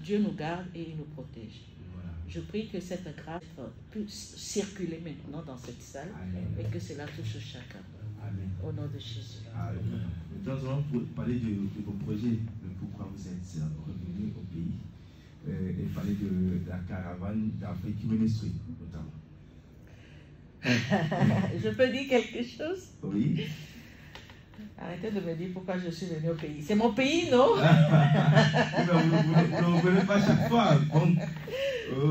Dieu nous garde et il nous protège. Voilà. Je prie que cette grâce puisse circuler maintenant dans cette salle. Amen. Et que cela touche chacun. Amen. Au nom de Jésus. Amen. Nous allons parler de vos projets, de pourquoi vous êtes revenus au pays, et parler de la caravane d'Afrique Ministry, notamment. Je peux dire quelque chose? Oui. Arrêtez de me dire pourquoi je suis venu au pays. C'est mon pays, non? Vous ne revenez pas chaque fois.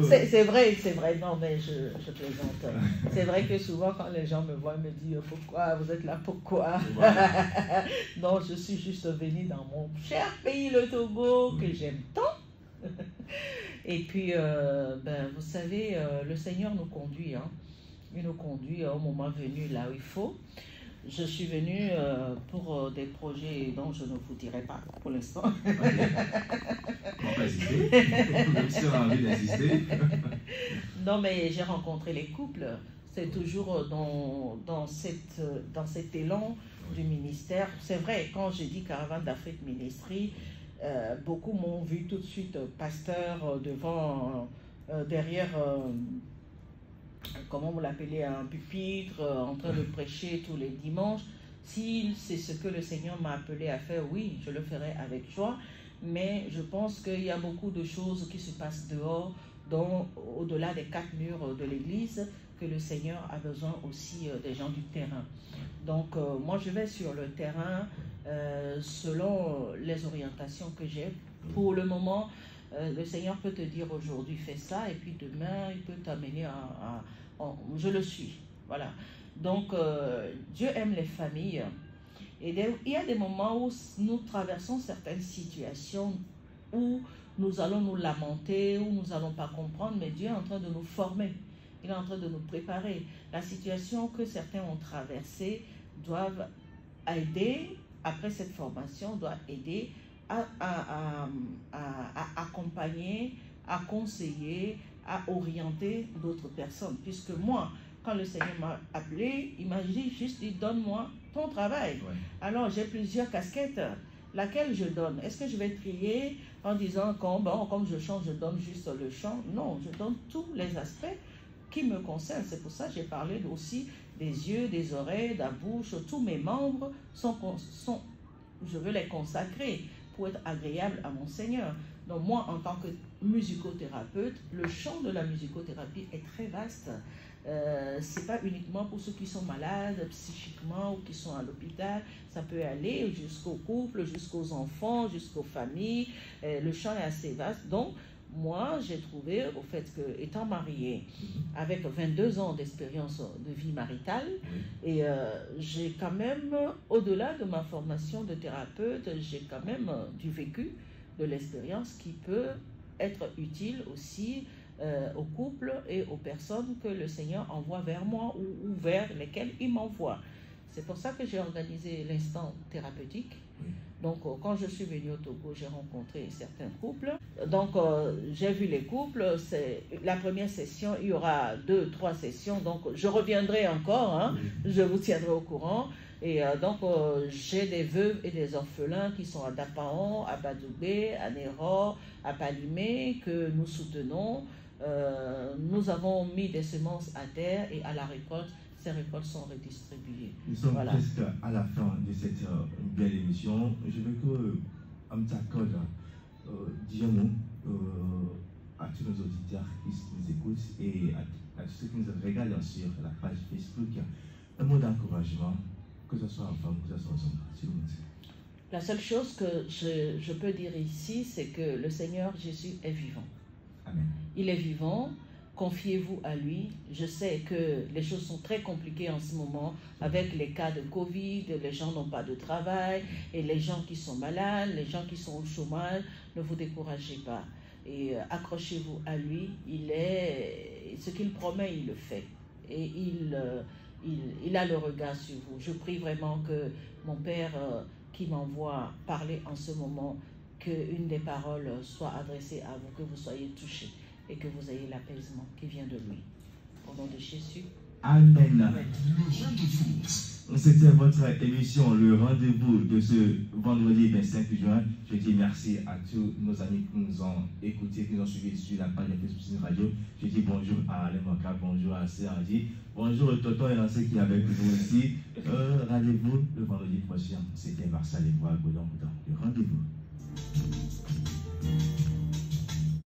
C'est vrai. Non, mais je plaisante. C'est vrai que souvent, quand les gens me voient, ils me disent pourquoi vous êtes là, pourquoi? Voilà. Non, je suis juste venu dans mon cher pays, le Togo, que j'aime tant. Et puis, vous savez, le Seigneur nous conduit. Hein. Il nous conduit au moment venu là où il faut. Je suis venue pour des projets dont je ne vous dirai pas pour l'instant. On va pas hésiter. Même si on a envie d'insister. Non, mais j'ai rencontré les couples. C'est toujours dans cet élan du ministère. C'est vrai, quand j'ai dit Caravane d'Afrique Ministry, beaucoup m'ont vu tout de suite pasteur derrière... comment vous l'appelez, un pupitre, en train de prêcher tous les dimanches. Si c'est ce que le Seigneur m'a appelé à faire, oui, je le ferai avec joie. Mais je pense qu'il y a beaucoup de choses qui se passent dehors, au-delà des 4 murs de l'église, que le Seigneur a besoin aussi des gens du terrain. Donc, moi, je vais sur le terrain selon les orientations que j'ai. Pour le moment, le Seigneur peut te dire aujourd'hui fais ça et puis demain il peut t'amener je le suis. Voilà. Donc Dieu aime les familles et il y a des moments où nous traversons certaines situations où nous allons nous lamenter, où nous n'allons pas comprendre, mais Dieu est en train de nous former. Il est en train de nous préparer. La situation que certains ont traversée doivent aider, après cette formation, doit aider à accompagner, à conseiller, à orienter d'autres personnes. Puisque moi, quand le Seigneur m'a appelé, il m'a juste dit, donne-moi ton travail. Ouais. Alors, j'ai plusieurs casquettes. Laquelle je donne? Est-ce que je vais trier en disant, comme je chante, je donne juste le chant? Non, je donne tous les aspects qui me concernent. C'est pour ça que j'ai parlé aussi des yeux, des oreilles, de la bouche. Tous mes membres je veux les consacrer pour être agréable à mon Seigneur. Donc moi, en tant que musicothérapeute, le champ de la musicothérapie est très vaste. C'est pas uniquement pour ceux qui sont malades psychiquement ou qui sont à l'hôpital. Ça peut aller jusqu'au couple, jusqu'aux enfants, jusqu'aux familles. Le champ est assez vaste. Donc, moi, j'ai trouvé au fait que, étant mariée avec 22 ans d'expérience de vie maritale, et j'ai quand même, au-delà de ma formation de thérapeute, j'ai quand même du vécu, de l'expérience qui peut être utile aussi aux couples et aux personnes que le Seigneur envoie vers moi ou vers lesquelles il m'envoie. C'est pour ça que j'ai organisé l'instant thérapeutique. Donc, quand je suis venue au Togo, j'ai rencontré certains couples. Donc, j'ai vu les couples. La première session, il y aura 2-3 sessions. Donc, je reviendrai encore. Hein, je vous tiendrai au courant. Et donc, j'ai des veuves et des orphelins qui sont à Dapaon, à Badoubé, à Néror, à Palimé, que nous soutenons. Nous avons mis des semences à terre et à la récolte. Ces récoltes sont redistribuées. Nous sommes presque à la fin de cette belle émission. Je veux que Amtakod dise un mot à tous nos auditeurs qui nous écoutent et à tous ceux qui nous regardent sur la page Facebook. Un mot d'encouragement, que ce soit en femme, que ce soit en homme, s'il vous plaît. La seule chose que je peux dire ici, c'est que le Seigneur Jésus est vivant. Amen. Il est vivant. Confiez-vous à lui. Je sais que les choses sont très compliquées en ce moment avec les cas de Covid, les gens n'ont pas de travail et les gens qui sont malades, les gens qui sont au chômage. Ne vous découragez pas et accrochez-vous à lui. Ce qu'il promet, il le fait et il a le regard sur vous. Je prie vraiment que mon Père qui m'envoie parler en ce moment, qu'une des paroles soit adressée à vous, que vous soyez touchés et que vous ayez l'apaisement qui vient de lui. Au nom de Jésus, Amen. C'était votre émission, le rendez-vous de ce vendredi 25 juin. Je dis merci à tous nos amis qui nous ont écoutés, qui nous ont suivis sur la page de Facebook Radio. Je dis bonjour à Alain Moka, bonjour à Sergi, bonjour au Tonton et Lancé qui est avec nous aussi. Rendez-vous le vendredi prochain. C'était Marcel et moi, Godon, le rendez-vous.